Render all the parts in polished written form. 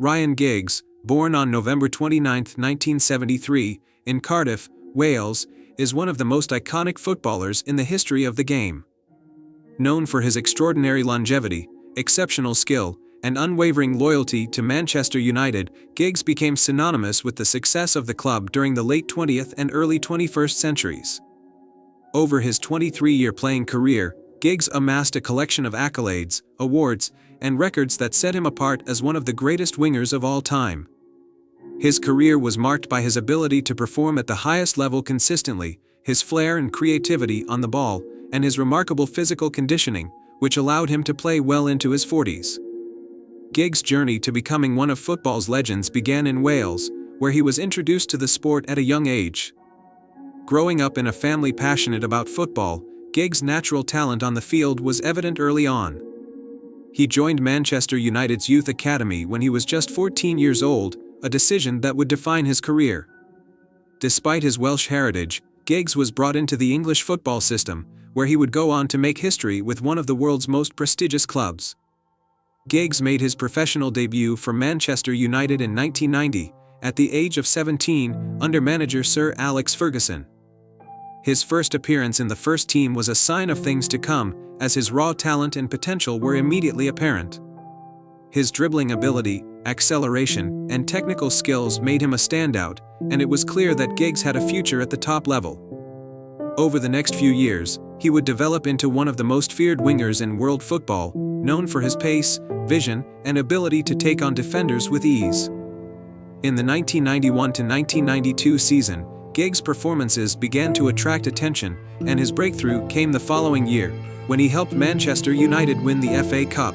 Ryan Giggs, born on November 29, 1973, in Cardiff, Wales, is one of the most iconic footballers in the history of the game. Known for his extraordinary longevity, exceptional skill, and unwavering loyalty to Manchester United, Giggs became synonymous with the success of the club during the late 20th and early 21st centuries. Over his 23-year playing career, Giggs amassed a collection of accolades, awards, and records that set him apart as one of the greatest wingers of all time. His career was marked by his ability to perform at the highest level consistently, his flair and creativity on the ball, and his remarkable physical conditioning, which allowed him to play well into his 40s. Giggs' journey to becoming one of football's legends began in Wales, where he was introduced to the sport at a young age. Growing up in a family passionate about football, Giggs' natural talent on the field was evident early on. He joined Manchester United's youth academy when he was just 14 years old, a decision that would define his career. Despite his Welsh heritage, Giggs was brought into the English football system, where he would go on to make history with one of the world's most prestigious clubs. Giggs made his professional debut for Manchester United in 1990, at the age of 17, under manager Sir Alex Ferguson. His first appearance in the first team was a sign of things to come, as his raw talent and potential were immediately apparent. His dribbling ability, acceleration, and technical skills made him a standout, and it was clear that Giggs had a future at the top level. Over the next few years, he would develop into one of the most feared wingers in world football, known for his pace, vision, and ability to take on defenders with ease. In the 1991-1992 season, Giggs' performances began to attract attention, and his breakthrough came the following year, when he helped Manchester United win the FA Cup.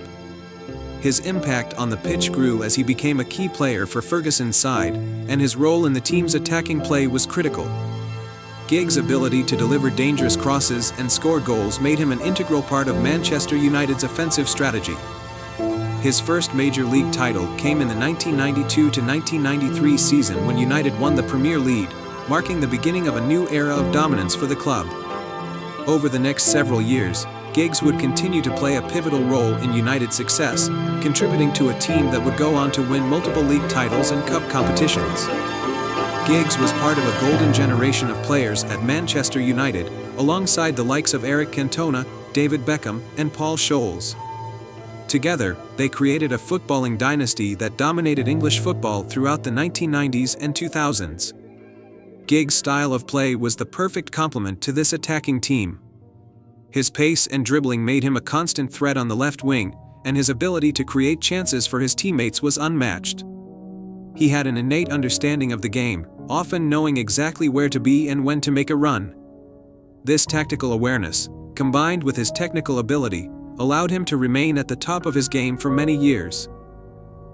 His impact on the pitch grew as he became a key player for Ferguson's side, and his role in the team's attacking play was critical. Giggs' ability to deliver dangerous crosses and score goals made him an integral part of Manchester United's offensive strategy. His first major league title came in the 1992-1993 season when United won the Premier League, marking the beginning of a new era of dominance for the club. Over the next several years, Giggs would continue to play a pivotal role in United's success, contributing to a team that would go on to win multiple league titles and cup competitions. Giggs was part of a golden generation of players at Manchester United, alongside the likes of Eric Cantona, David Beckham, and Paul Scholes. Together, they created a footballing dynasty that dominated English football throughout the 1990s and 2000s. Giggs' style of play was the perfect complement to this attacking team. His pace and dribbling made him a constant threat on the left wing, and his ability to create chances for his teammates was unmatched. He had an innate understanding of the game, often knowing exactly where to be and when to make a run. This tactical awareness, combined with his technical ability, allowed him to remain at the top of his game for many years.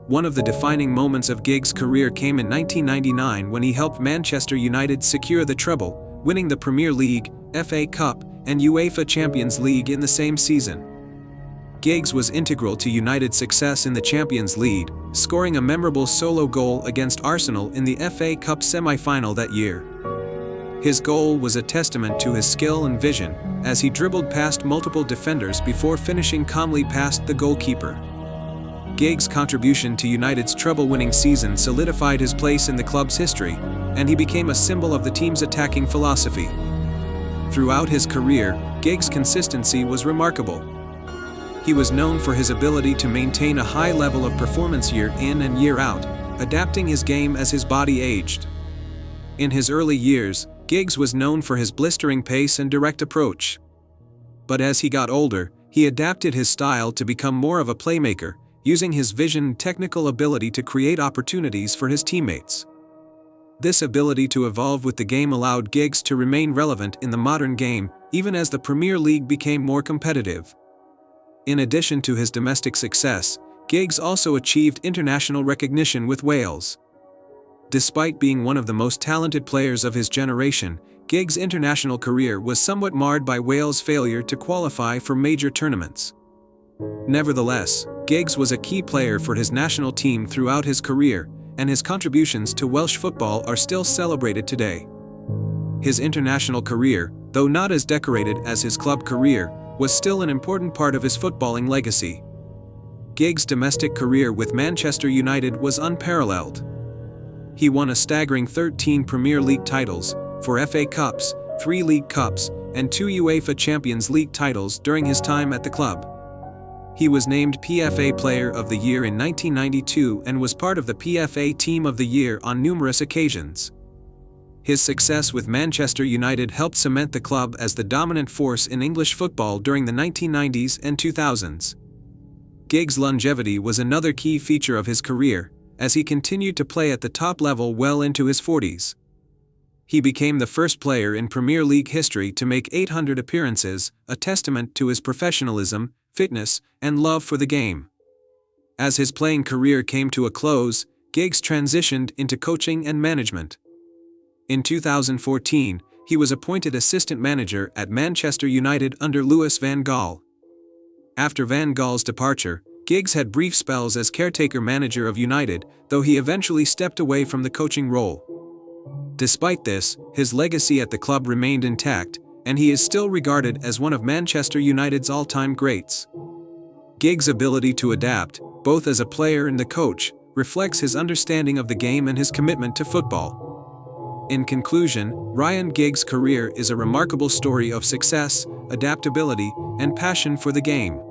One of the defining moments of Giggs' career came in 1999 when he helped Manchester United secure the treble, winning the Premier League, FA Cup, and UEFA Champions League in the same season. Giggs was integral to United's success in the Champions League, scoring a memorable solo goal against Arsenal in the FA Cup semi-final that year. His goal was a testament to his skill and vision, as he dribbled past multiple defenders before finishing calmly past the goalkeeper. Giggs' contribution to United's treble-winning season solidified his place in the club's history, and he became a symbol of the team's attacking philosophy. Throughout his career, Giggs' consistency was remarkable. He was known for his ability to maintain a high level of performance year in and year out, adapting his game as his body aged. In his early years, Giggs was known for his blistering pace and direct approach. But as he got older, he adapted his style to become more of a playmaker, using his vision and technical ability to create opportunities for his teammates. This ability to evolve with the game allowed Giggs to remain relevant in the modern game, even as the Premier League became more competitive. In addition to his domestic success, Giggs also achieved international recognition with Wales. Despite being one of the most talented players of his generation, Giggs' international career was somewhat marred by Wales' failure to qualify for major tournaments. Nevertheless, Giggs was a key player for his national team throughout his career, and his contributions to Welsh football are still celebrated today. His international career, though not as decorated as his club career, was still an important part of his footballing legacy. Giggs' domestic career with Manchester United was unparalleled. He won a staggering 13 Premier League titles, 4 FA Cups, 3 League Cups, and 2 UEFA Champions League titles during his time at the club. He was named PFA Player of the Year in 1992 and was part of the PFA Team of the Year on numerous occasions. His success with Manchester United helped cement the club as the dominant force in English football during the 1990s and 2000s. Giggs' longevity was another key feature of his career, as he continued to play at the top level well into his 40s. He became the first player in Premier League history to make 800 appearances, a testament to his professionalism, fitness, and love for the game. As his playing career came to a close, Giggs transitioned into coaching and management. In 2014, he was appointed assistant manager at Manchester United under Louis van Gaal. After Van Gaal's departure, Giggs had brief spells as caretaker manager of United, though he eventually stepped away from the coaching role. Despite this, his legacy at the club remained intact, and he is still regarded as one of Manchester United's all-time greats. Giggs' ability to adapt, both as a player and the coach, reflects his understanding of the game and his commitment to football. In conclusion, Ryan Giggs' career is a remarkable story of success, adaptability, and passion for the game.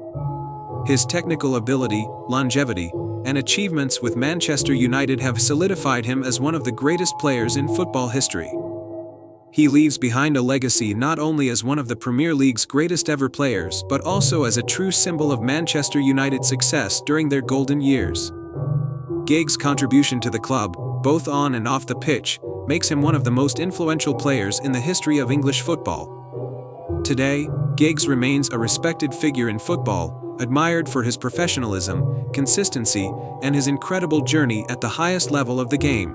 His technical ability, longevity, and achievements with Manchester United have solidified him as one of the greatest players in football history. He leaves behind a legacy not only as one of the Premier League's greatest ever players but also as a true symbol of Manchester United's success during their golden years. Giggs' contribution to the club, both on and off the pitch, makes him one of the most influential players in the history of English football. Today, Giggs remains a respected figure in football, admired for his professionalism, consistency, and his incredible journey at the highest level of the game.